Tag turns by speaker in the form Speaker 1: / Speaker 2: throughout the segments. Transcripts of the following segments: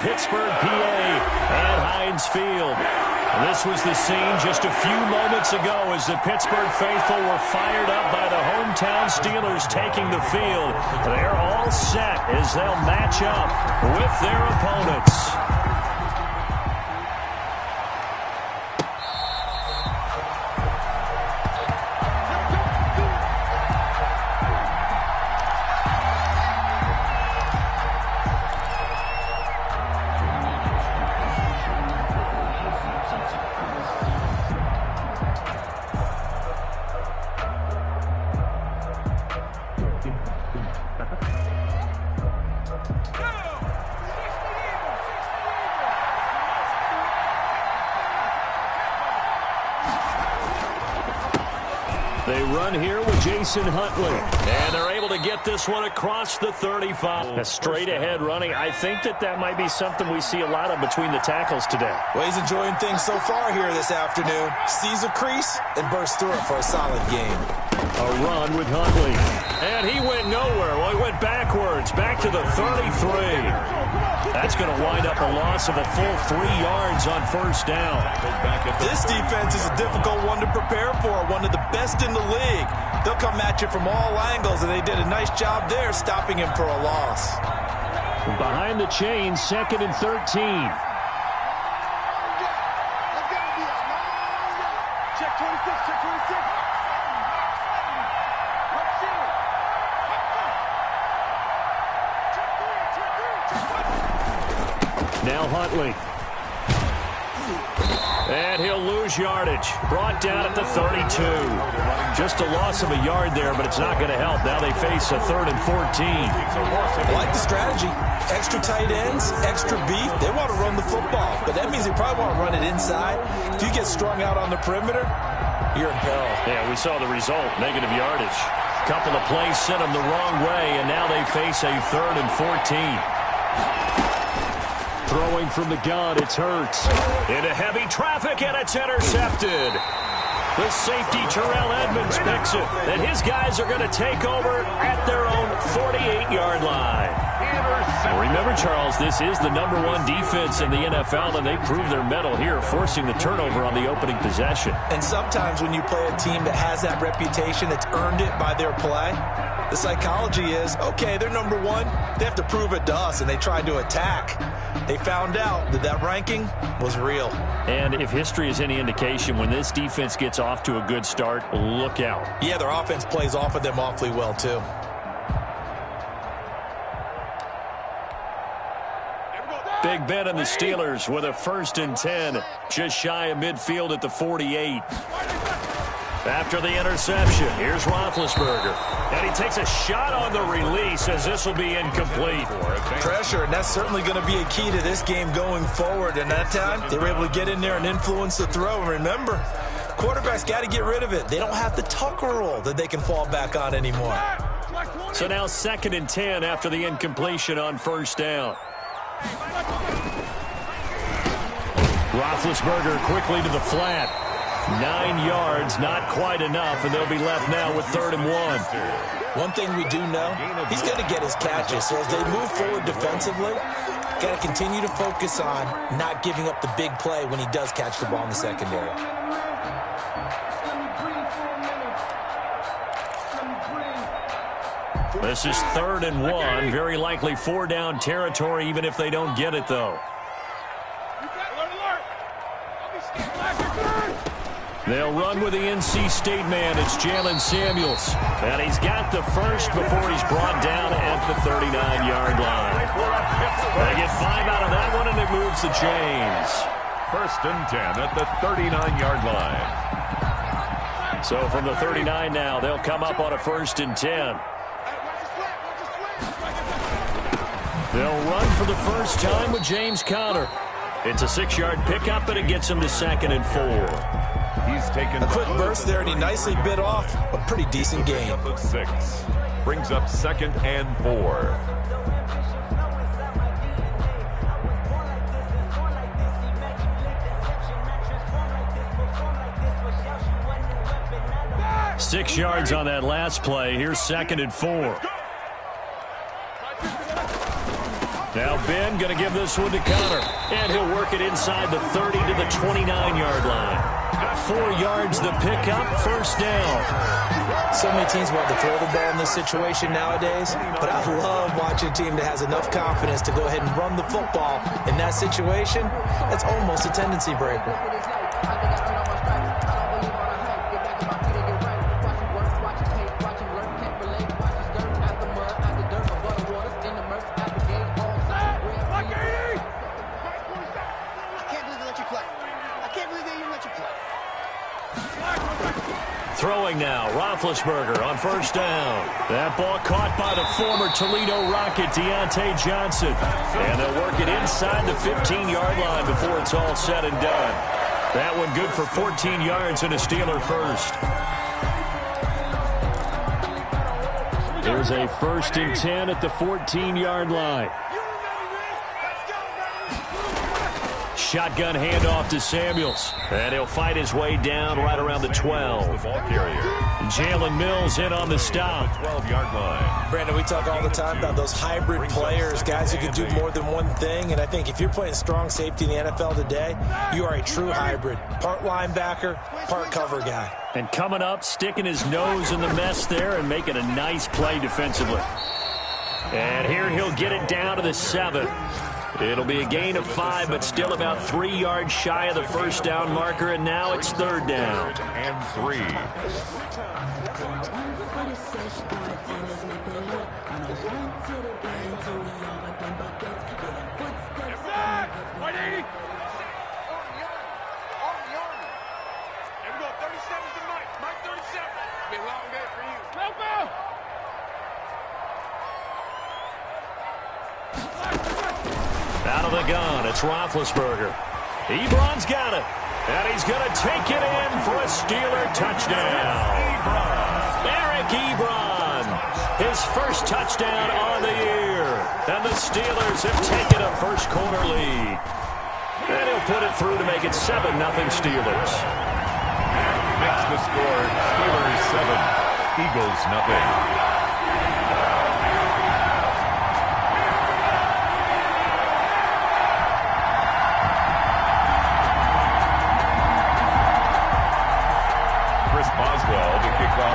Speaker 1: Pittsburgh, PA, at Heinz Field. This was the scene just a few moments ago as the Pittsburgh faithful were fired up by the hometown Steelers taking the field. They're all set as they'll match up with their opponents. They run here with Jason Huntley. And they're able to get this one across the 35. A straight ahead running. I think that might be something we see a lot of between the tackles today.
Speaker 2: Well, he's enjoying things so far here this afternoon. Sees a crease and bursts through it for a solid game.
Speaker 1: A run with Huntley. And he went nowhere. Well, he went backwards. Back to the 33. That's going to wind up a loss of a full 3 yards on first down.
Speaker 2: This defense is a difficult one to prepare for, one of the best in the league. They'll come at you from all angles, and they did a nice job there stopping him for a loss.
Speaker 1: Behind the chains, 2nd and 13.
Speaker 3: Check 26, check 26.
Speaker 1: Now Huntley. And he'll lose yardage. Brought down at the 32. Just a loss of a yard there, but it's not going to help. Now they face a 3rd and 14.
Speaker 2: I like the strategy. Extra tight ends, extra beef. They want to run the football, but that means they probably want to run it inside. If you get strung out on the perimeter, you're in peril.
Speaker 1: Yeah, we saw the result. Negative yardage. Couple of plays sent them the wrong way, and now they face a 3rd and 14. Throwing from the gun, it's Hurts. Into heavy traffic, and it's intercepted. The safety, Terrell Edmonds, picks it. And his guys are going to take over at their own 48-yard line. Remember, Charles, this is the #1 defense in the NFL, and they prove their mettle here, forcing the turnover on the opening possession.
Speaker 2: And sometimes when you play a team that has that reputation, that's earned it by their play, the psychology is, okay, they're #1. They have to prove it to us, and they tried to attack. They found out that ranking was real.
Speaker 1: And if history is any indication, when this defense gets off to a good start, look out.
Speaker 2: Yeah, their offense plays off of them awfully well, too.
Speaker 1: Big Ben and the Steelers with a 1st and 10, just shy of midfield at the 48. After the interception, here's Roethlisberger. And he takes a shot on the release as this will be incomplete.
Speaker 2: Pressure, and that's certainly going to be a key to this game going forward. And that time, they were able to get in there and influence the throw. And remember, quarterbacks got to get rid of it. They don't have the Tucker rule that they can fall back on anymore.
Speaker 1: So now 2nd and 10 after the incompletion on first down. Roethlisberger quickly to the flat. 9 yards, not quite enough, and they'll be left now with 3rd and 1.
Speaker 2: One thing we do know, he's going to get his catches. So as they move forward defensively, got to continue to focus on not giving up the big play when he does catch the ball in the secondary.
Speaker 1: This is 3rd and 1, very likely 4-down territory, even if they don't get it, though. They'll run with the NC State man. It's Jalen Samuels. And he's got the first before he's brought down at the 39-yard line. They get 5 out of that one, and it moves the chains.
Speaker 4: 1st and 10 at the 39-yard line.
Speaker 1: So from the 39 now, they'll come up on a 1st and 10. They'll run for the first time with James Conner. It's a 6-yard pickup, and it gets him to 2nd and 4.
Speaker 4: He's taken
Speaker 2: a quick burst there, and he nicely bit off a pretty decent game.
Speaker 4: 6 brings up 2nd and 4.
Speaker 1: Six yards on that last play. Here's 2nd and 4. Now Ben going to give this one to Connor. And he'll work it inside the 30 to the 29-yard line. 4 yards the pickup, first down.
Speaker 2: So many teams want to throw the ball in this situation nowadays, but I love watching a team that has enough confidence to go ahead and run the football. In that situation, that's almost a tendency breaker.
Speaker 1: Throwing now, Roethlisberger on first down. That ball caught by the former Toledo Rocket, Deontay Johnson. And they'll work it inside the 15-yard line before it's all said and done. That one good for 14 yards and a Steeler first. There's a 1st and 10 at the 14-yard line. Shotgun handoff to Samuels. And he'll fight his way down right around the 12.
Speaker 4: The ball carrier.
Speaker 1: Jalen Mills in on the stop.
Speaker 4: 12-yard line.
Speaker 2: Brandon, we talk all the time about those hybrid players, guys who can do more than one thing. And I think if you're playing strong safety in the NFL today, you are a true hybrid. Part linebacker, part cover guy.
Speaker 1: And coming up, sticking his nose in the mess there and making a nice play defensively. And here he'll get it down to the 7. It'll be a gain of 5, but still about 3 yards shy of the first down marker, and now it's 3rd down.
Speaker 4: And 3.
Speaker 1: Out of the gun, it's Roethlisberger. Ebron's got it. And he's going to take it in for a Steeler touchdown. Eric Ebron, his first touchdown on the year. And the Steelers have taken a first quarter lead. And he'll put it through to make it 7-0 Steelers.
Speaker 4: Makes the score Steelers 7, Eagles nothing.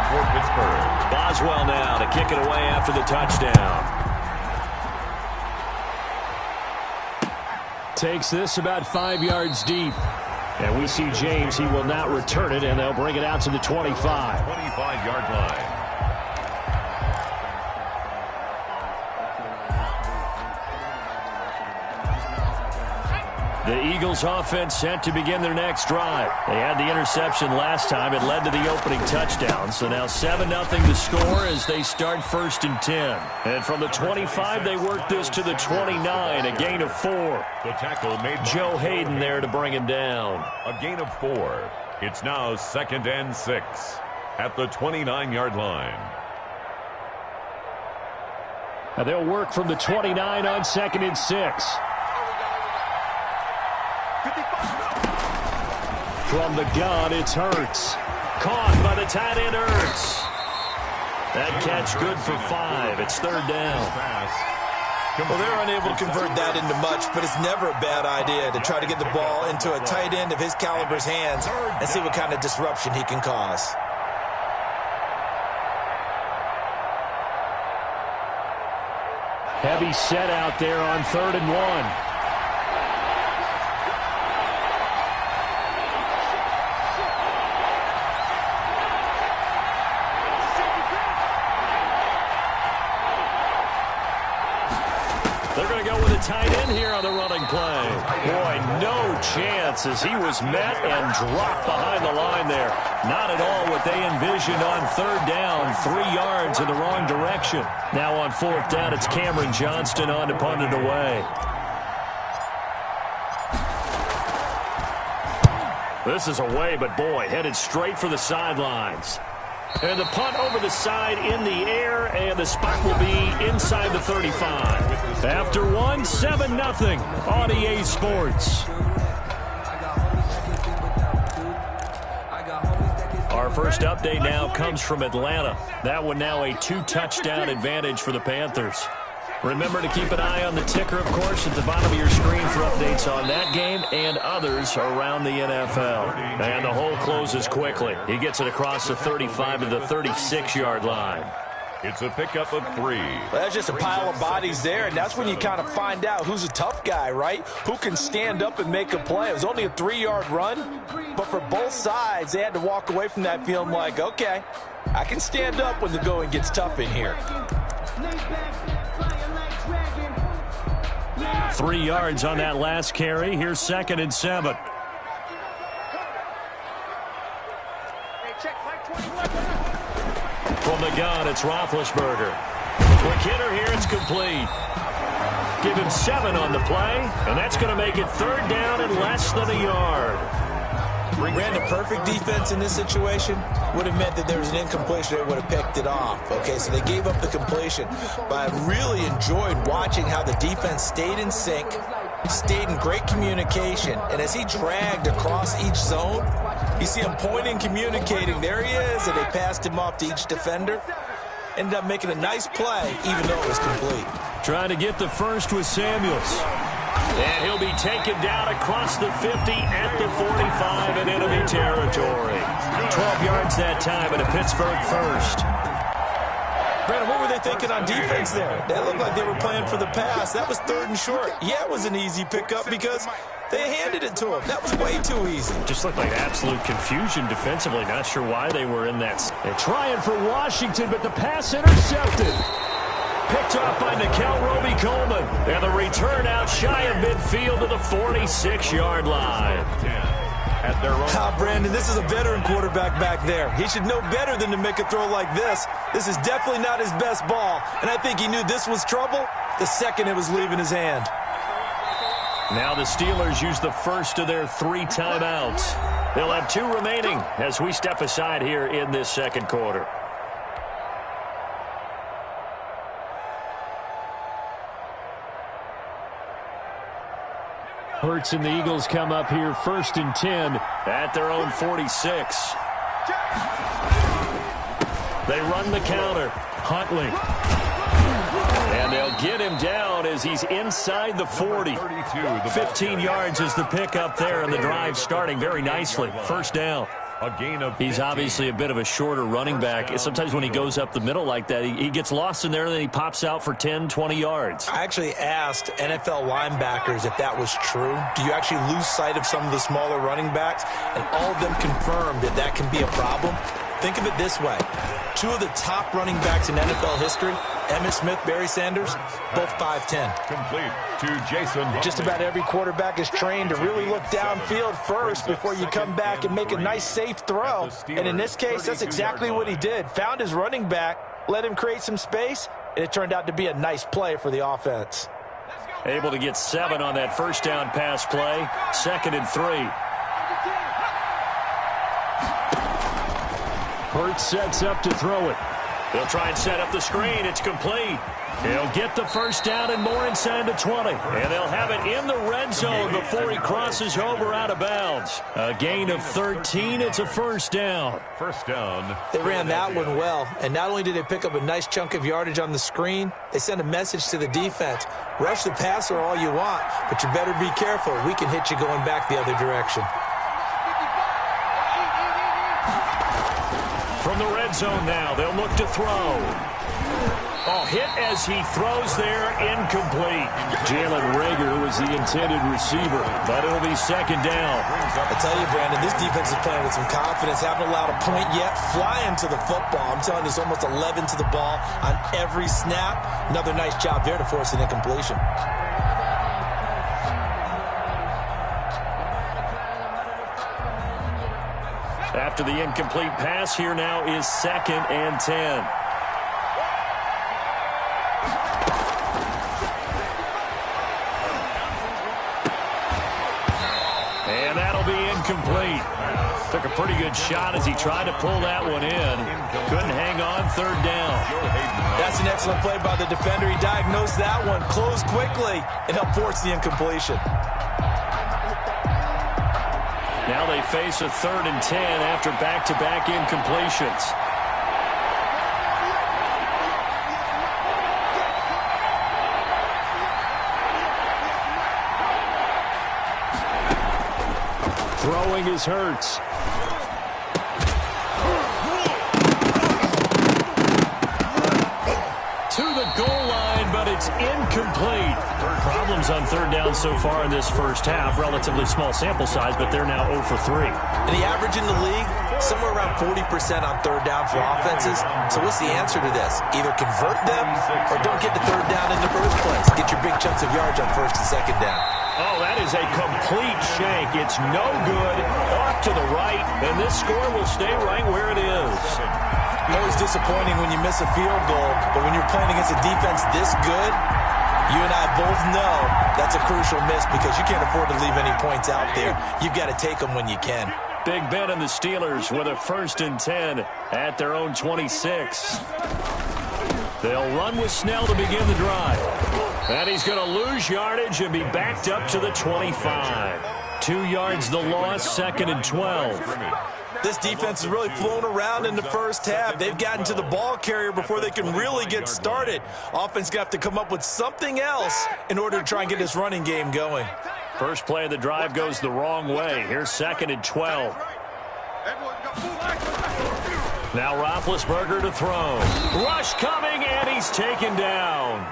Speaker 4: For Pittsburgh.
Speaker 1: Boswell now to kick it away after the touchdown. Takes this about 5 yards deep. And we see James, he will not return it, and they'll bring it out to the 25.
Speaker 4: 25-yard line.
Speaker 1: The Eagles offense set to begin their next drive. They had the interception last time. It led to the opening touchdown. So now 7-0 to score as they start 1st and 10. And from the 25, they work this to the 29, a gain of 4.
Speaker 4: The tackle made
Speaker 1: Joe Hayden there to bring him down.
Speaker 4: A gain of 4. It's now 2nd and 6 at the 29-yard line.
Speaker 1: Now they'll work from the 29 on 2nd and 6. From the gun, it's Hurts. Caught by the tight end, Hurts. That catch good for 5. It's 3rd down.
Speaker 2: Well, they're unable to convert that into much, but it's never a bad idea to try to get the ball into a tight end of his caliber's hands and see what kind of disruption he can cause.
Speaker 1: Heavy set out there on 3rd and 1. They're going to go with a tight end here on the running play. Boy, no chance as he was met and dropped behind the line there. Not at all what they envisioned on 3rd down. 3 yards in the wrong direction. Now on 4th down, it's Cameron Johnston on to punt it away. This is away, but boy, headed straight for the sidelines. And the punt over the side in the air, and the spot will be inside the 35. After 1, 7-0 on EA Sports. Our first update now comes from Atlanta. That one now a 2-touchdown advantage for the Panthers. Remember to keep an eye on the ticker, of course, at the bottom of your screen for updates on that game and others around the NFL. And the hole closes quickly. He gets it across the 35 to the 36-yard line.
Speaker 4: It's a pickup of 3.
Speaker 2: Well, that's just a pile of bodies there, and that's when you kind of find out who's a tough guy, right? Who can stand up and make a play. It was only a 3-yard run, but for both sides, they had to walk away from that feeling like, okay, I can stand up when the going gets tough in here.
Speaker 1: 3 yards on that last carry. Here's 2nd and 7. From the gun, it's Roethlisberger. Quick hitter here, it's complete. Give him 7 on the play, and that's going to make it 3rd down and less than a yard.
Speaker 2: Ran the perfect defense in this situation. Would have meant that there was an incompletion. They would have picked it off. Okay, so they gave up the completion. But I really enjoyed watching how the defense stayed in sync, stayed in great communication. And as he dragged across each zone, you see him pointing, communicating. There he is, and they passed him off to each defender. Ended up making a nice play, even though it was complete.
Speaker 1: Trying to get the first with Samuels. And he'll be taken down across the 50 at the 45 in enemy territory. 12 yards that time and a Pittsburgh first.
Speaker 2: Brandon, what were they thinking on defense there? That looked like they were playing for the pass. That was 3rd and short. Yeah, it was an easy pickup because they handed it to him. That was way too easy.
Speaker 1: Just looked like absolute confusion defensively. Not sure why they were in that. They're trying for Washington, but the pass intercepted. Picked off by Nikel Roby-Coleman. And the return out shy of midfield to the 46-yard line.
Speaker 4: At their own.
Speaker 2: Brandon, this is a veteran quarterback back there. He should know better than to make a throw like this. This is definitely not his best ball. And I think he knew this was trouble the second it was leaving his hand.
Speaker 1: Now the Steelers use the first of their 3 timeouts. They'll have 2 remaining as we step aside here in this second quarter. Hurts and the Eagles come up here 1st and 10 at their own 46. They run the counter. Huntley. And they'll get him down as he's inside the 40. 15 yards is the pickup there, and the drive starting very nicely. First down.
Speaker 4: A gain of 15.
Speaker 1: He's obviously a bit of a shorter running back. Sometimes when he goes up the middle like that, he gets lost in there, and then he pops out for 10, 20 yards.
Speaker 2: I actually asked NFL linebackers if that was true. Do you actually lose sight of some of the smaller running backs? And all of them confirmed that that can be a problem. Think of it this way. 2 of the top running backs in NFL history, Emmitt Smith, Barry Sanders, both 5'10".
Speaker 4: Complete to Jason.
Speaker 2: Just about every quarterback is trained to really look downfield first before you come back and make a nice, safe throw. And in this case, that's exactly what he did. Found his running back, let him create some space, and it turned out to be a nice play for the offense.
Speaker 1: Able to get 7 on that first down pass play. 2nd and 3. Hurts sets up to throw it. They'll try and set up the screen. It's complete. He'll get the first down and more inside the 20. And they'll have it in the red zone before he crosses over out of bounds. A gain of 13. It's a first down.
Speaker 4: First down.
Speaker 2: They ran that one well. And not only did they pick up a nice chunk of yardage on the screen, they sent a message to the defense. Rush the passer all you want, but you better be careful. We can hit you going back the other direction.
Speaker 1: From the red zone now, they'll look to throw. Oh, hit as he throws there, incomplete. Jalen Reagor was the intended receiver, but it'll be 2nd down.
Speaker 2: I tell you, Brandon, this defense is playing with some confidence. Haven't allowed a point yet. Flying to the football. I'm telling you, there's almost 11 to the ball on every snap. Another nice job there to force an incompletion.
Speaker 1: After the incomplete pass, here now is 2nd and 10. And that'll be incomplete. Took a pretty good shot as he tried to pull that one in. Couldn't hang on, 3rd down.
Speaker 2: That's an excellent play by the defender. He diagnosed that one, closed quickly, and helped force the incompletion.
Speaker 1: Now they face a 3rd and 10 after back-to-back incompletions. Throwing is Hurts. To the goal line, but it's incomplete. Problems on third down so far in this first half. Relatively small sample size, but they're now 0 for 3.
Speaker 2: And the average in the league, somewhere around 40% on third down for offenses. So what's the answer to this? Either convert them or don't get the third down in the first place. Get your big chunks of yards on first and second down.
Speaker 1: Oh, that is a complete shank. It's no good. Off to the right, and this score will stay right where it is.
Speaker 2: Always disappointing when you miss a field goal, but when you're playing against a defense this good, you and I both know that's a crucial miss because you can't afford to leave any points out there. You've got to take them when you can.
Speaker 1: Big Ben and the Steelers with a 1st and 10 at their own 26. They'll run with Snell to begin the drive. And he's going to lose yardage and be backed up to the 25. 2 yards the loss, 2nd and 12.
Speaker 2: This defense has really flown around in the first half. They've gotten to the ball carrier before they can really get started. Offense going to have to come up with something else in order to try and get this running game going.
Speaker 1: First play of the drive goes the wrong way. Here's 2nd and 12. Now Roethlisberger to throw. Rush coming, and he's taken down.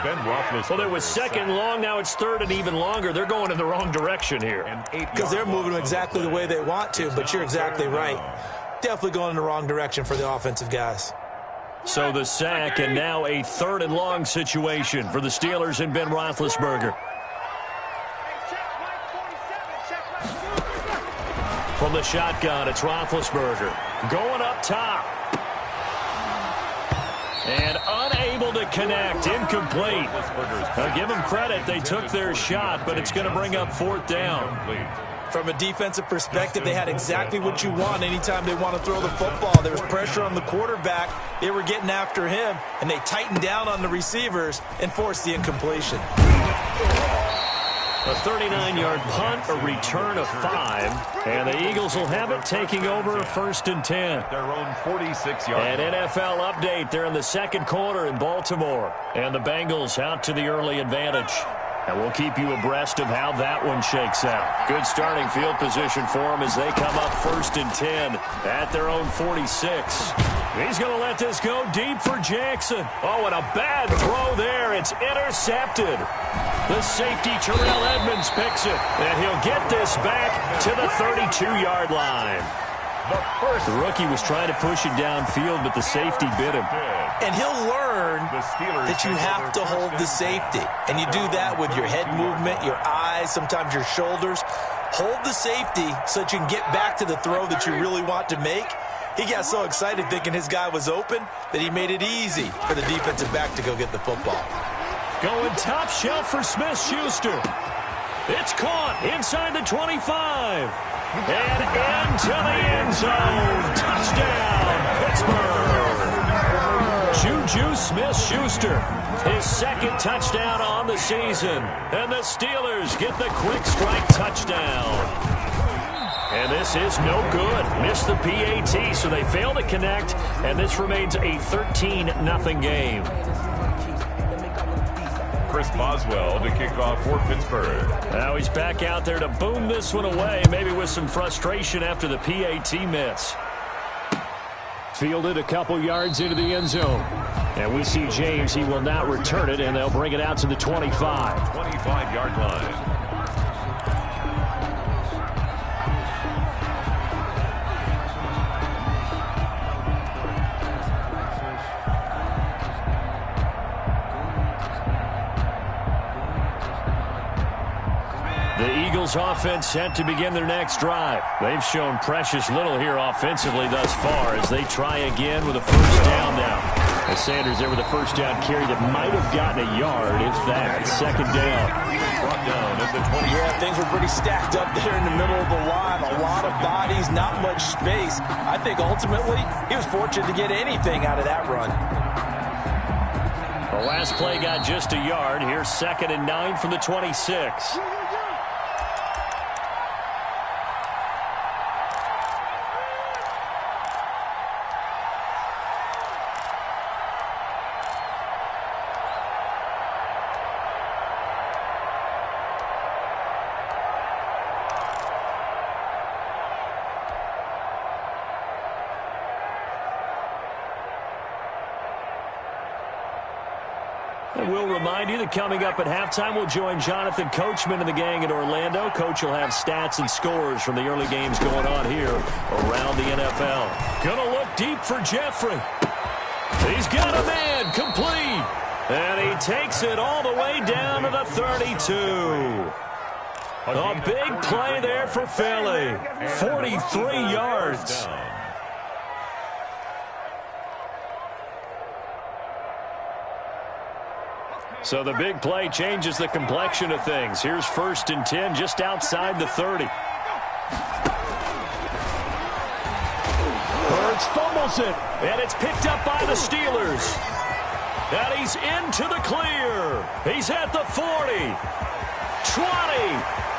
Speaker 4: Ben Roethlisberger.
Speaker 1: Well, it was 2nd long. Now it's 3rd and even longer. They're going in the wrong direction here.
Speaker 2: Because they're moving them exactly the way they want to, but you're exactly right. Definitely going in the wrong direction for the offensive guys.
Speaker 1: So the sack, and now a 3rd and long situation for the Steelers and Ben Roethlisberger. From the shotgun, it's Roethlisberger. Going up top. And unable to connect. Incomplete. Now give them credit. They took their shot, but it's going to bring up 4th down.
Speaker 2: From a defensive perspective, they had exactly what you want anytime they want to throw the football. There was pressure on the quarterback. They were getting after him, and they tightened down on the receivers and forced the incompletion.
Speaker 1: A 39-yard punt, a return of 5, and the Eagles will have it, taking over a 1st and 10.
Speaker 4: Their own 46-yard.
Speaker 1: An NFL update. They're in the 2nd quarter in Baltimore, and the Bengals out to the early advantage. And we'll keep you abreast of how that one shakes out. Good starting field position for them as they come up 1st and 10 at their own 46. He's going to let this go deep for Jackson. Oh, and a bad throw there. It's intercepted. The safety, Terrell Edmonds, picks it, and he'll get this back to the 32-yard line. The rookie was trying to push it downfield, but the safety bit him.
Speaker 2: And he'll learn that you have to hold the safety. And you do that with your head movement, your eyes, sometimes your shoulders. Hold the safety so that you can get back to the throw that you really want to make. He got so excited thinking his guy was open that he made it easy for the defensive back to go get the football.
Speaker 1: Going top shelf for Smith-Schuster. It's caught inside the 25. And into the end zone. Touchdown, Pittsburgh. Juju Smith-Schuster, his 2nd touchdown on the season. And the Steelers get the quick strike touchdown. And this is no good. Missed the PAT, so they fail to connect. And this remains a 13-0 game.
Speaker 4: Chris Boswell to kick off for Pittsburgh.
Speaker 1: Now he's back out there to boom this one away, maybe with some frustration after the PAT miss. Fielded a couple yards into the end zone. And we see James, he will not return it, and they'll bring it out to the 25.
Speaker 4: 25-yard line.
Speaker 1: The Eagles offense set to begin their next drive. They've shown precious little here offensively thus far as they try again with a 1st down now. As Sanders there with a 1st down carry that might have gotten a yard, if that. 2nd down.
Speaker 4: Brought down at the 20.
Speaker 2: Yeah, things were pretty stacked up there in the middle of the line. A lot of bodies, not much space. I think ultimately he was fortunate to get anything out of that run.
Speaker 1: The last play got just a yard. Here's 2nd and 9 from the 26. And we'll remind you that coming up at halftime, we'll join Jonathan Coachman and the gang in Orlando. Coach will have stats and scores from the early games going on here around the NFL. Gonna look deep for Jeffrey. He's got a man complete. And he takes it all the way down to the 32. A big play there for Philly. 43 yards. So the big play changes the complexion of things. Here's 1st and 10 just outside the 30. Hurts fumbles it, and it's picked up by the Steelers. And he's into the clear. He's at the 40, 20,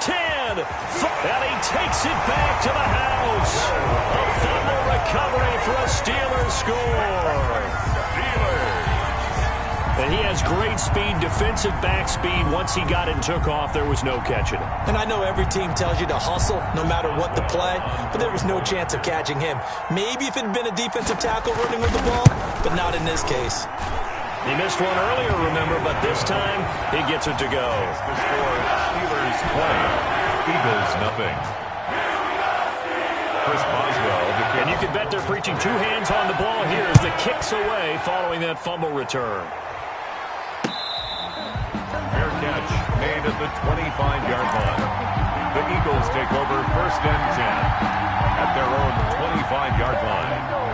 Speaker 1: 10, and he takes it back to the house. A fumble recovery for a Steelers score. And he has great speed, defensive back speed. Once he got it and took off, there was no catching him.
Speaker 2: And I know every team tells you to hustle no matter what the play, but there was no chance of catching him. Maybe if it had been a defensive tackle running with the ball, but not in this case.
Speaker 1: He missed one earlier, remember, but this time he gets it to go.
Speaker 4: The score, Steelers 20, Eagles nothing. Chris Boswell.
Speaker 1: And you can bet they're preaching two hands on the ball here as the kick's away following that fumble return.
Speaker 4: Fair catch made at the 25-yard line. The Eagles take over 1st and 10 at their own 25-yard line.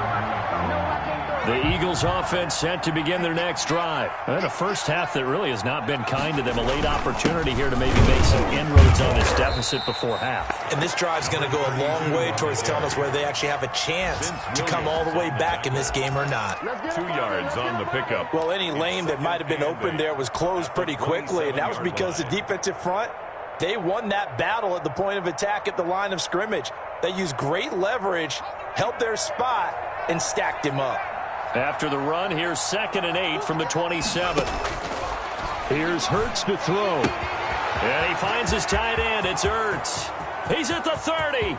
Speaker 1: The Eagles offense set to begin their next drive. And a first half that really has not been kind to them. A late opportunity here to maybe make some inroads on this deficit before half.
Speaker 2: And this drive's going to go a long way towards telling us whether they actually have a chance to come all the way back in this game or not.
Speaker 4: 2 yards on the pickup.
Speaker 2: Well, any lane that might have been open there was closed pretty quickly, and that was because the defensive front, they won that battle at the point of attack at the line of scrimmage. They used great leverage, held their spot, and stacked him up.
Speaker 1: After the run, here's 2nd and 8 from the 27. Here's Hurts to throw. And he finds his tight end. It's Hurts. He's at the 30.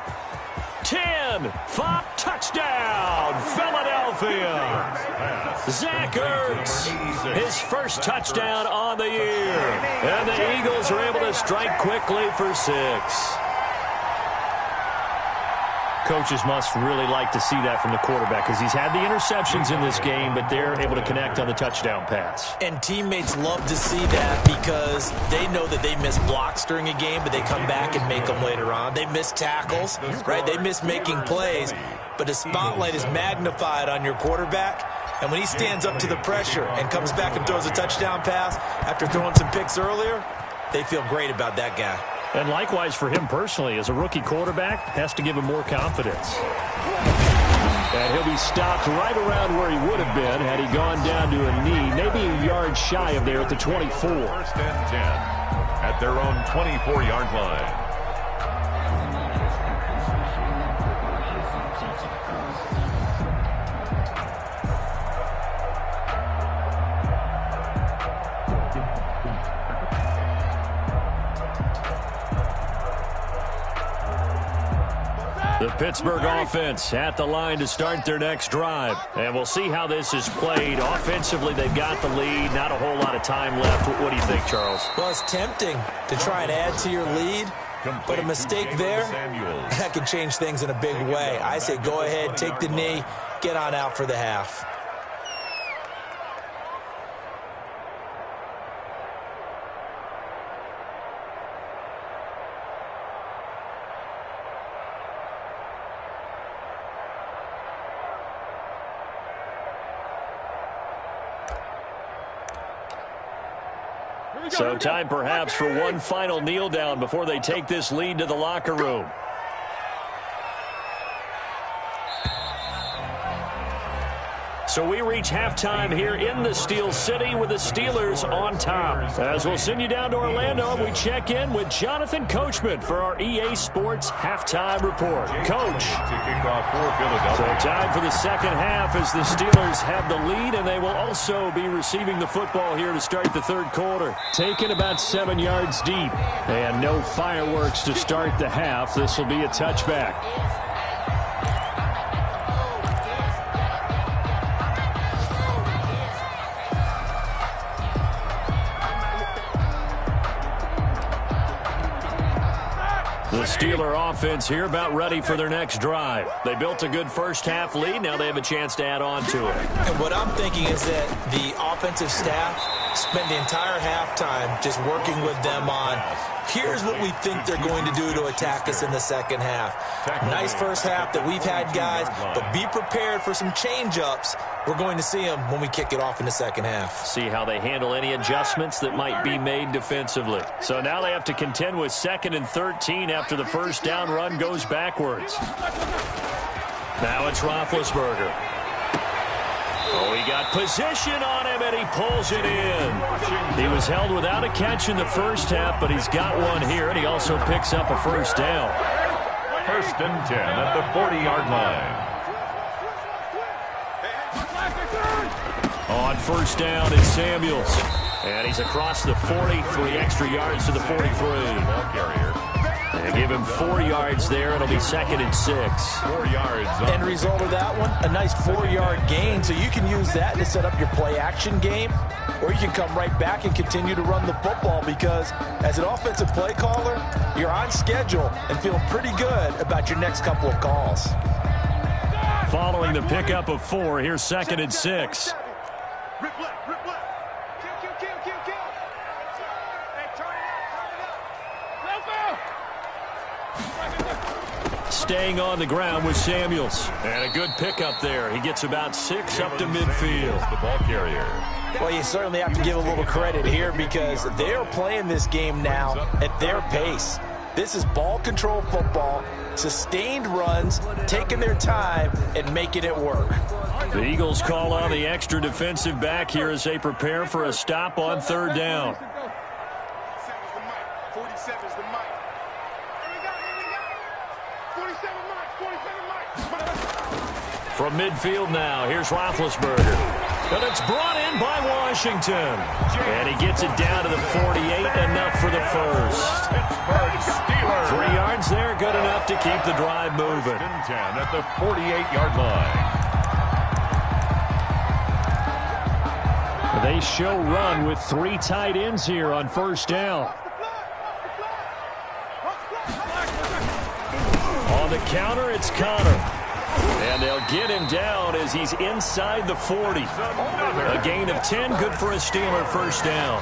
Speaker 1: 10. 5. Touchdown, Philadelphia. Zach Ertz, his first touchdown on the year. And the Eagles are able to strike quickly for 6. Coaches must really like to see that from the quarterback because he's had the interceptions in this game, but they're able to connect on the touchdown pass.
Speaker 2: And teammates love to see that because they know that they miss blocks during a game, but they come back and make them later on. They miss tackles, right? They miss making plays, but the spotlight is magnified on your quarterback. And when he stands up to the pressure and comes back and throws a touchdown pass after throwing some picks earlier, they feel great about that guy.
Speaker 1: And likewise for him personally, as a rookie quarterback, has to give him more confidence. And he'll be stopped right around where he would have been had he gone down to a knee, maybe a yard shy of there at the 24.
Speaker 4: 1st and 10 at their own 24-yard line.
Speaker 1: The Pittsburgh offense at the line to start their next drive. And we'll see how this is played. Offensively, they've got the lead. Not a whole lot of time left. What do you think, Charles?
Speaker 2: Well, it's tempting to try and add to your lead, but a mistake there, that can change things in a big way. I say go ahead, take the knee, get on out for the half.
Speaker 1: So time perhaps for one final kneel down before they take this lead to the locker room. So we reach halftime here in the Steel City with the Steelers on top. As we'll send you down to Orlando, we check in with Jonathan Coachman for our EA Sports Halftime Report. Coach. So time for the second half as the Steelers have the lead, and they will also be receiving the football here to start the third quarter. Taken about 7 yards deep, and no fireworks to start the half. This will be a touchback. The Steeler offense here about ready for their next drive. They built a good first-half lead. Now they have a chance to add on to it.
Speaker 2: And what I'm thinking is that the offensive staff spent the entire halftime just working with them on, here's what we think they're going to do to attack us in the second half. Nice first half that we've had, guys, but be prepared for some change-ups. We're going to see them when we kick it off in the second half.
Speaker 1: See how they handle any adjustments that might be made defensively. So now they have to contend with 2nd and 13 after the first down run goes backwards. Now it's Roethlisberger. Oh, he got position on him, and he pulls it in. He was held without a catch in the first half, but he's got one here, and he also picks up a first down.
Speaker 4: 1st and 10 at the 40-yard line.
Speaker 1: On first down is Samuels. And he's across the 40, 3 extra yards to the 43.
Speaker 4: Ball carrier.
Speaker 1: They give him 4 yards there. It'll be 2nd and 6.
Speaker 4: 4 yards.
Speaker 2: End result of that one, a nice 4-yard gain. So you can use that to set up your play-action game, or you can come right back and continue to run the football because as an offensive play caller, you're on schedule and feeling pretty good about your next couple of calls.
Speaker 1: Following the pickup of 4, here's 2nd and 6.
Speaker 3: Rip left, rip left. Kill. Hey, turn it up.
Speaker 1: Staying on the ground with Samuels. And a good pickup there. He gets about 6 up to midfield.
Speaker 4: The ball carrier.
Speaker 2: Well, you certainly have to give a little credit here because they're playing this game now at their pace. This is ball control football, sustained runs, taking their time, and making it work.
Speaker 1: The Eagles call on the extra defensive back here as they prepare for a stop on 3rd down.
Speaker 3: 47's the mic. Here we go. 47 mic.
Speaker 1: From midfield now, here's Roethlisberger. And it's brought in by Washington. And he gets it down to the 48, enough for the first. 3 yards there, good enough to keep the drive moving.
Speaker 4: 10 at the 48-yard line.
Speaker 1: They show run with 3 tight ends here on first down. On the counter, it's Connor. And they'll get him down as he's inside the 40. A gain of 10, good for a Steeler first down.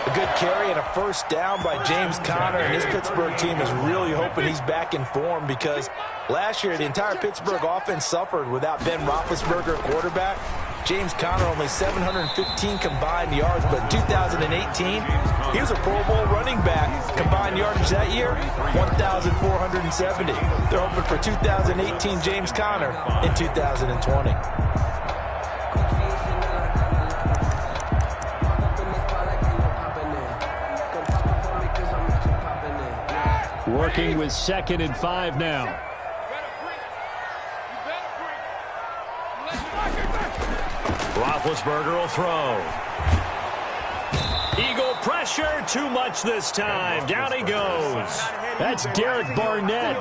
Speaker 2: A good carry and a first down by James Conner, and this Pittsburgh team is really hoping he's back in form because last year the entire Pittsburgh offense suffered without Ben Roethlisberger at quarterback. James Conner only 715 combined yards, but in 2018, he was a Pro Bowl running back. Combined yardage that year, 1,470. They're hoping for 2018 James Conner in 2020.
Speaker 1: Working with 2nd and 5 now. Roethlisberger will throw. Eagle pressure, too much this time. Down he goes. That's Derek Barnett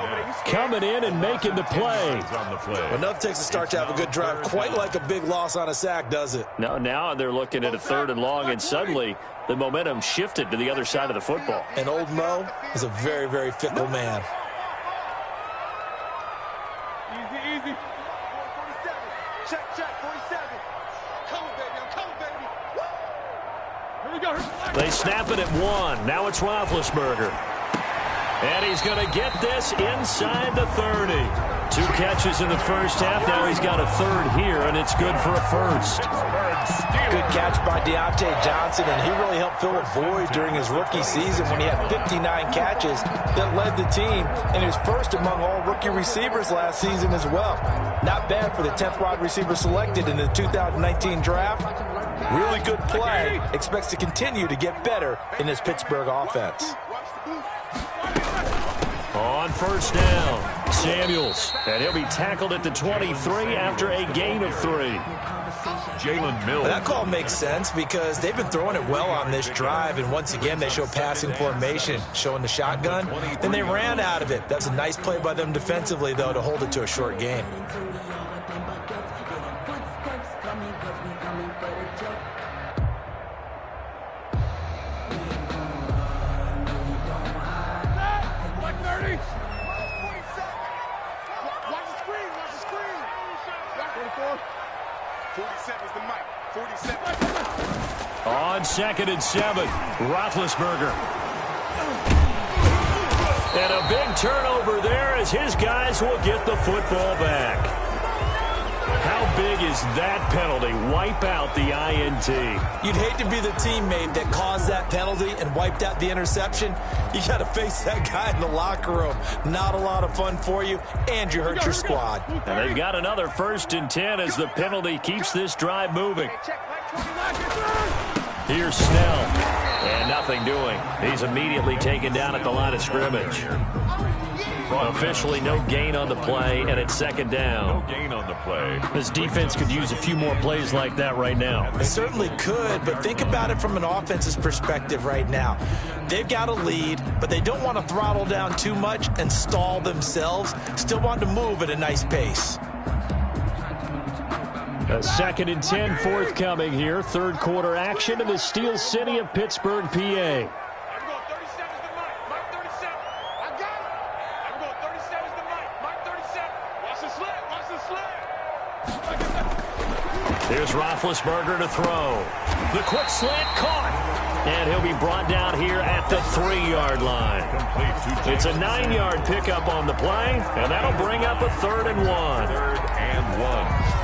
Speaker 1: coming in and making the play.
Speaker 2: Enough takes a start to have a good drive. Quite like a big loss on a sack, does it?
Speaker 1: No, now they're looking at a 3rd and long, and suddenly the momentum shifted to the other side of the football.
Speaker 2: And old Mo is a very, very fickle man.
Speaker 3: Easy. 47. Check, 47. Come on, baby. I'm coming, baby. Woo! Here we go.
Speaker 1: They snap it at 1. Now it's Roethlisberger. And he's going to get this inside the 30. 2 catches in the first half. Now he's got a 3rd here, and it's good for a first.
Speaker 2: Good catch by Deontay Johnson, and he really helped fill a void during his rookie season when he had 59 catches that led the team, and he was first among all rookie receivers last season as well. Not bad for the 10th wide receiver selected in the 2019 draft. Really good play. Expects to continue to get better in this Pittsburgh offense.
Speaker 1: On first down, Samuels, and he'll be tackled at the 23 after a gain of 3.
Speaker 4: Jalen Mills.
Speaker 2: That call makes sense because they've been throwing it well on this drive, and once again they show passing formation, showing the shotgun. Then they ran out of it. That's a nice play by them defensively, though, to hold it to a short game.
Speaker 1: 2nd and 7. Roethlisberger. And a big turnover there as his guys will get the football back. How big is that penalty? Wipe out the INT.
Speaker 2: You'd hate to be the teammate that caused that penalty and wiped out the interception. You got to face that guy in the locker room. Not a lot of fun for you, and you hurt your squad.
Speaker 1: And they've got another 1st and 10 as the penalty keeps this drive moving. Here's Snell. And nothing doing. He's immediately taken down at the line of scrimmage. Officially no gain on the play, and it's 2nd down.
Speaker 4: No gain on the play.
Speaker 1: This defense could use a few more plays like that right now.
Speaker 2: It certainly could, but think about it from an offense's perspective right now. They've got a lead, but they don't want to throttle down too much and stall themselves. Still want to move at a nice pace.
Speaker 1: A 2nd and 10 forthcoming here. 3rd quarter action in the Steel City of Pittsburgh, PA. Here's Roethlisberger to throw. The quick slant caught. And he'll be brought down here at the 3-yard line. It's a 9-yard pickup on the play, and that'll bring up a 3rd and 1.
Speaker 4: 3rd and 1.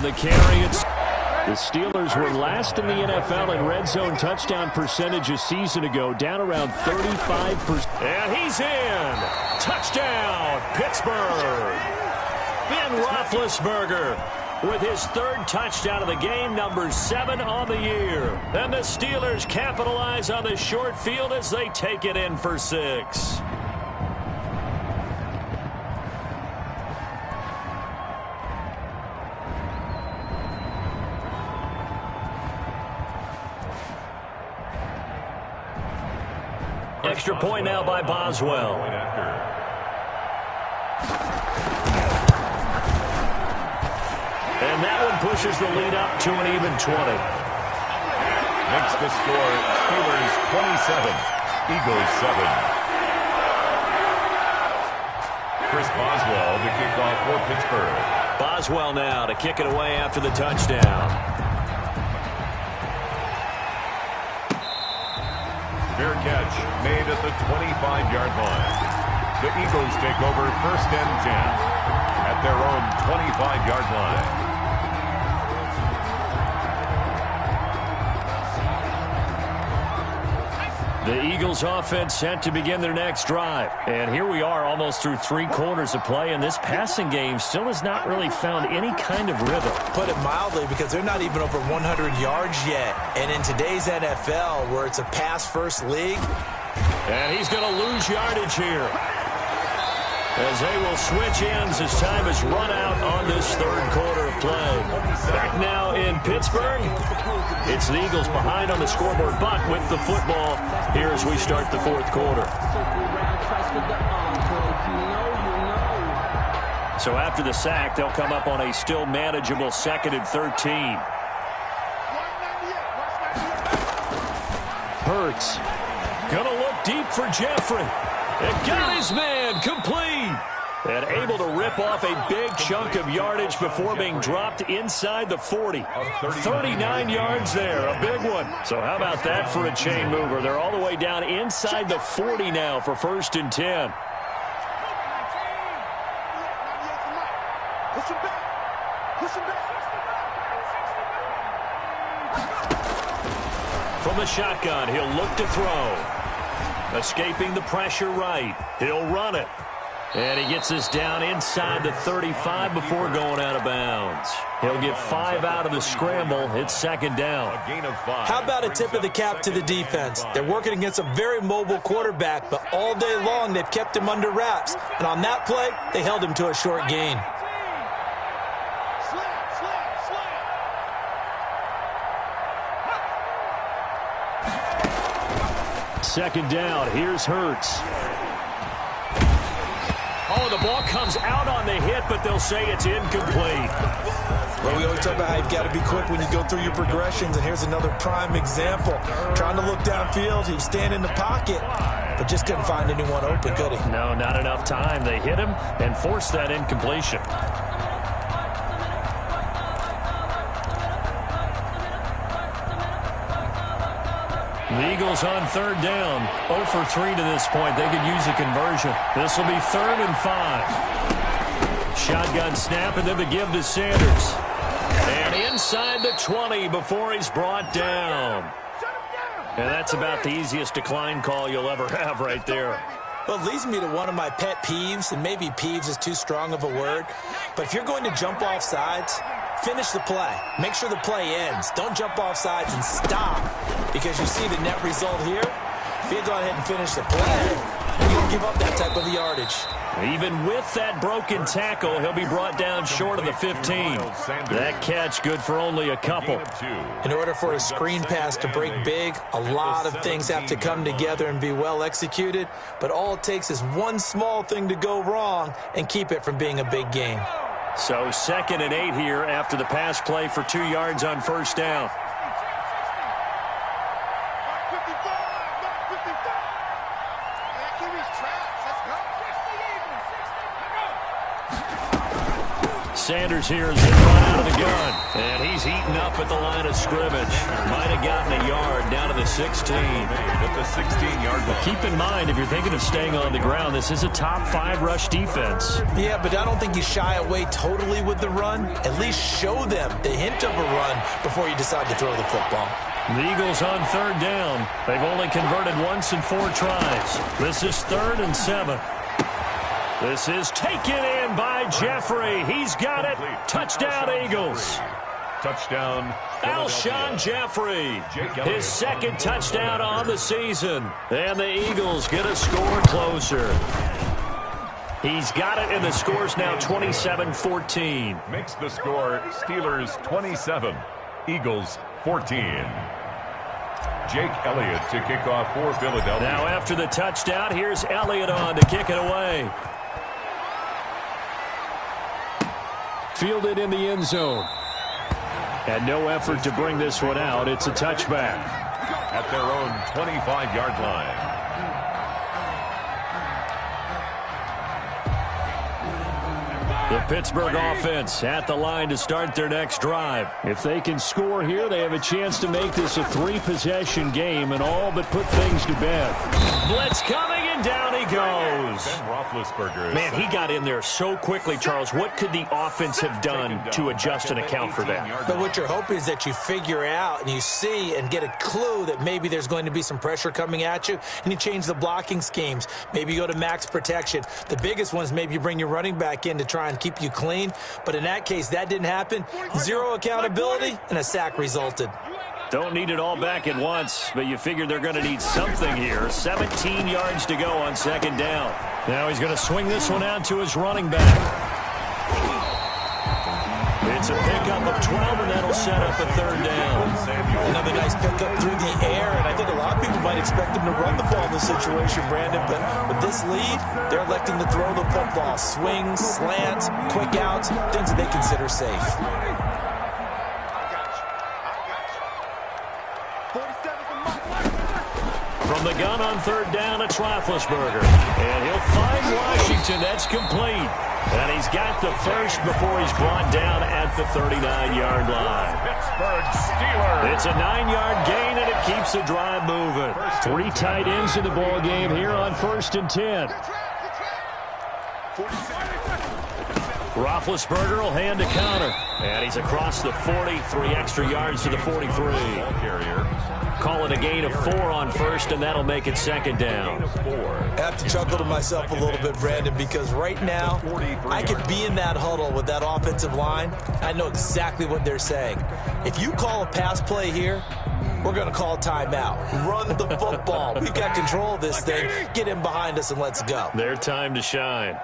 Speaker 1: The carry, the Steelers were last in the NFL in red zone touchdown percentage a season ago, down around 35%. And he's in. Touchdown, Pittsburgh. Ben Roethlisberger with his 3rd touchdown of the game, number 7 on the year. And the Steelers capitalize on the short field as they take it in for 6. Extra point now by Boswell. And that one pushes the lead up to an even 20.
Speaker 4: Makes the score Steelers 27, Eagles 7. Chris Boswell to kick off for Pittsburgh.
Speaker 1: Boswell now to kick it away after the touchdown.
Speaker 4: Fair catch made at the 25-yard line. The Eagles take over 1st and 10 at their own 25-yard line.
Speaker 1: The Eagles offense set to begin their next drive. And here we are almost through 3 quarters of play, and this passing game still has not really found any kind of rhythm.
Speaker 2: Put it mildly, because they're not even over 100 yards yet. And in today's NFL, where it's a pass-first league.
Speaker 1: And he's going to lose yardage here, as they will switch ends as time has run out on this 3rd quarter of play. Back now in Pittsburgh, it's the Eagles behind on the scoreboard, but with the football here as we start the 4th quarter. So after the sack, they'll come up on a still manageable 2nd and 13. Hurts. Gonna look deep for Jeffrey. And got his man complete. And able to rip off a big chunk of yardage before being dropped inside the 40. 39 yards there, a big one. So how about that for a chain mover? They're all the way down inside the 40 now for 1st and 10. From the shotgun, he'll look to throw. Escaping the pressure right. He'll run it. And he gets us down inside the 35 before going out of bounds. He'll get 5 out of the scramble. It's 2nd down.
Speaker 4: A gain of 5.
Speaker 2: How about a tip of the cap to the defense? They're working against a very mobile quarterback, but all day long they've kept him under wraps. And on that play, they held him to a short gain.
Speaker 1: Second down. Here's Hurts. Oh, the ball comes out on the hit, but they'll say it's incomplete.
Speaker 2: Well, we always talk about how you've got to be quick when you go through your progressions, and here's another prime example. Trying to look downfield, he was standing in the pocket, but just couldn't find anyone open, could he?
Speaker 1: No, not enough time. They hit him and forced that incompletion. The Eagles on third down. 0 for 3 to this point. They could use a conversion. This will be 3rd and 5. Shotgun snap, and then the give to Sanders. And inside the 20 before he's brought down. And that's about the easiest decline call you'll ever have right there.
Speaker 2: Well, it leads me to one of my pet peeves, and maybe peeves is too strong of a word, but if you're going to jump off sides, finish the play. Make sure the play ends. Don't jump off sides and stop, because you see the net result here. If you go ahead and finish the play, you don't give up that type of yardage.
Speaker 1: Even with that broken tackle, he'll be brought down short of the 15. That catch good for only a couple.
Speaker 2: In order for a screen pass to break big, a lot of things have to come together and be well executed, but all it takes is one small thing to go wrong and keep it from being a big game.
Speaker 1: So 2nd and 8 here after the pass play for 2 yards on first down. Sanders here is run out of the gun, and he's eaten up at the line of scrimmage. Might have gotten a yard down to the 16.
Speaker 4: At the 16-yard line.
Speaker 1: Keep in mind, if you're thinking of staying on the ground, this is a top 5 rush defense.
Speaker 2: Yeah, but I don't think you shy away totally with the run. At least show them the hint of a run before you decide to throw the football.
Speaker 1: The Eagles on third down. They've only converted once in 4 tries. This is 3rd and 7. This is taken in by Jeffrey. He's got it. Touchdown, Eagles.
Speaker 4: Touchdown,
Speaker 1: Alshon Jeffrey. His 2nd touchdown on the season. And the Eagles get a score closer. He's got it, and the score's now 27-14.
Speaker 4: Makes the score Steelers 27, Eagles 14. Jake Elliott to kick off for Philadelphia.
Speaker 1: Now after the touchdown, here's Elliott on to kick it away. Fielded in the end zone. And no effort to bring this one out. It's a touchback.
Speaker 4: At their own 25-yard line.
Speaker 1: The Pittsburgh offense at the line to start their next drive. If they can score here, they have a chance to make this a 3-possession game and all but put things to bed. Blitz coming, and down he goes.
Speaker 4: Ben Roethlisberger.
Speaker 1: Man, he got in there so quickly, Charles. What could the offense have done to adjust and account for that?
Speaker 2: But what you're hoping is that you figure out and you see and get a clue that maybe there's going to be some pressure coming at you, and you change the blocking schemes. Maybe you go to max protection. The biggest one is maybe you bring your running back in to try and keep you clean. But in that case, that didn't happen. 0 accountability, and a sack resulted.
Speaker 1: Don't need it all back at once, but you figure they're going to need something here. 17 yards to go on 2nd down. Now he's going to swing this one out to his running back. It's a pickup of 12, and that'll set up a 3rd down.
Speaker 2: Another nice pickup through the air, and I think a lot of people might expect him to run the ball in this situation, Brandon, but with this lead, they're electing to throw the football. Swings, slants, quick outs, things that they consider safe.
Speaker 1: From the gun on 3rd down, it's Roethlisberger. And he'll find Washington. That's complete. And he's got the first before he's brought down at the 39-yard line.
Speaker 4: Pittsburgh Steelers.
Speaker 1: It's a 9-yard gain, and it keeps the drive moving. 3 tight ends in the ball game here on 1st and 10. Roethlisberger will hand to Counter. And he's across the 40, 3 extra yards to the 43.
Speaker 4: Carrier.
Speaker 1: Call it a gain of 4 on 1st, and that'll make it 2nd down.
Speaker 2: I have to chuckle to myself a little bit, Brandon, because right now I could be in that huddle with that offensive line. I know exactly what they're saying. If you call a pass play here, we're going to call timeout. Run the football. We've got control of this thing. Get in behind us and let's go.
Speaker 1: Their time to shine.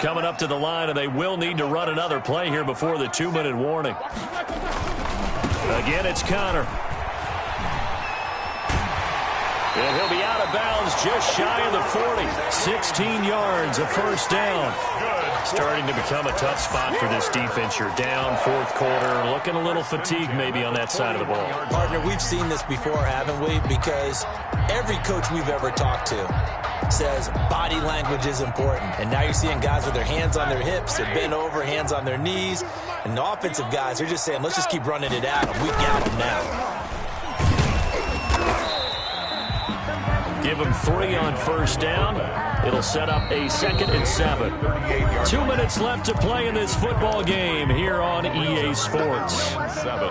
Speaker 1: Coming up to the line, and they will need to run another play here before the 2-minute warning. Again, it's Connor. And he'll be out of bounds just shy of the 40. 16 yards, a first down. Starting to become a tough spot for this defense. You're down fourth quarter, looking a little fatigued maybe on that side of the ball.
Speaker 2: Partner, we've seen this before, haven't we? Because every coach we've ever talked to says body language is important. And now you're seeing guys with their hands on their hips, they're bent over, hands on their knees. And the offensive guys, they're just saying, let's just keep running it at them. We've got them now.
Speaker 1: Give them 3 on first down. It'll set up a 2nd and 7. 2 minutes left to play in this football game here on EA Sports.
Speaker 4: 7.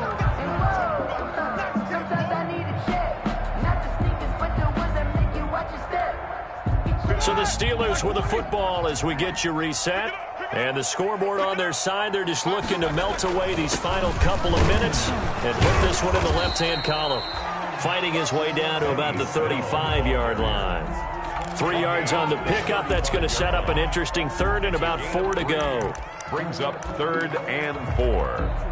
Speaker 1: So the Steelers with the football as we get you reset. And the scoreboard on their side, they're just looking to melt away these final couple of minutes and put this one in the left-hand column. Fighting his way down to about the 35-yard line. 3 yards on the pickup. That's going to set up an interesting 3rd and about 4 to go.
Speaker 4: Brings up 3rd and 4.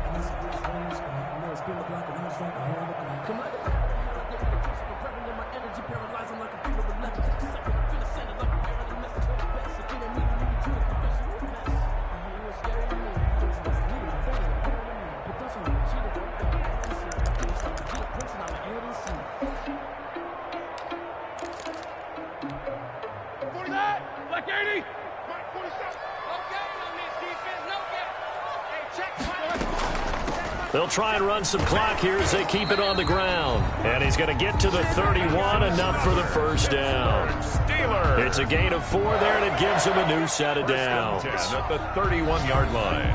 Speaker 1: They'll try and run some clock here as they keep it on the ground. And he's going to get to the 31, enough for the first down.
Speaker 4: Steelers.
Speaker 1: It's a gain of 4 there, and it gives him a new set of downs.
Speaker 4: At the 31-yard line.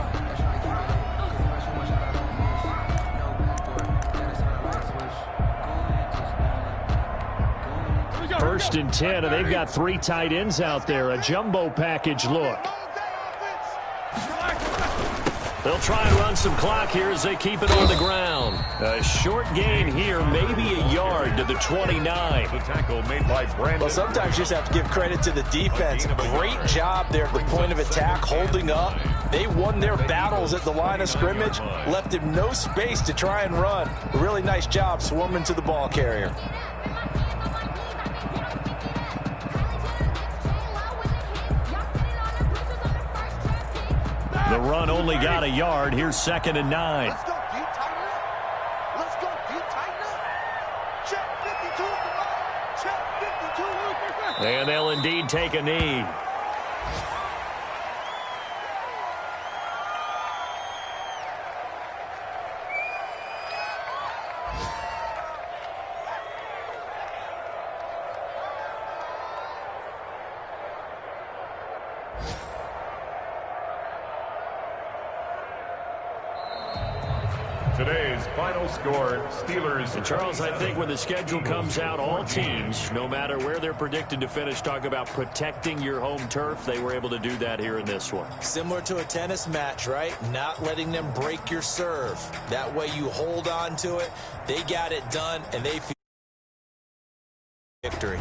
Speaker 1: First and 10, and they've got 3 tight ends out there. A jumbo package look. They'll try and run some clock here as they keep it on the ground. A short gain here, maybe a yard to the 29.
Speaker 4: The tackle made by Brandon.
Speaker 2: Well, sometimes you just have to give credit to the defense. Great job there at the point of attack, holding up. They won their battles at the line of scrimmage, left him no space to try and run. A really nice job swarming to the ball carrier.
Speaker 1: The run only got a yard. Here's 2nd and 9.
Speaker 3: Let's go, D tighten. Let's go, D tighten. Check 52. Check 52.
Speaker 1: And they'll indeed take a knee.
Speaker 4: Today's final score, Steelers.
Speaker 1: And Charles, I think when the schedule comes out, all teams, no matter where they're predicted to finish, talk about protecting your home turf. They were able to do that here in this one.
Speaker 2: Similar to a tennis match, right? Not letting them break your serve. That way you hold on to it. They got it done, and they feel victory.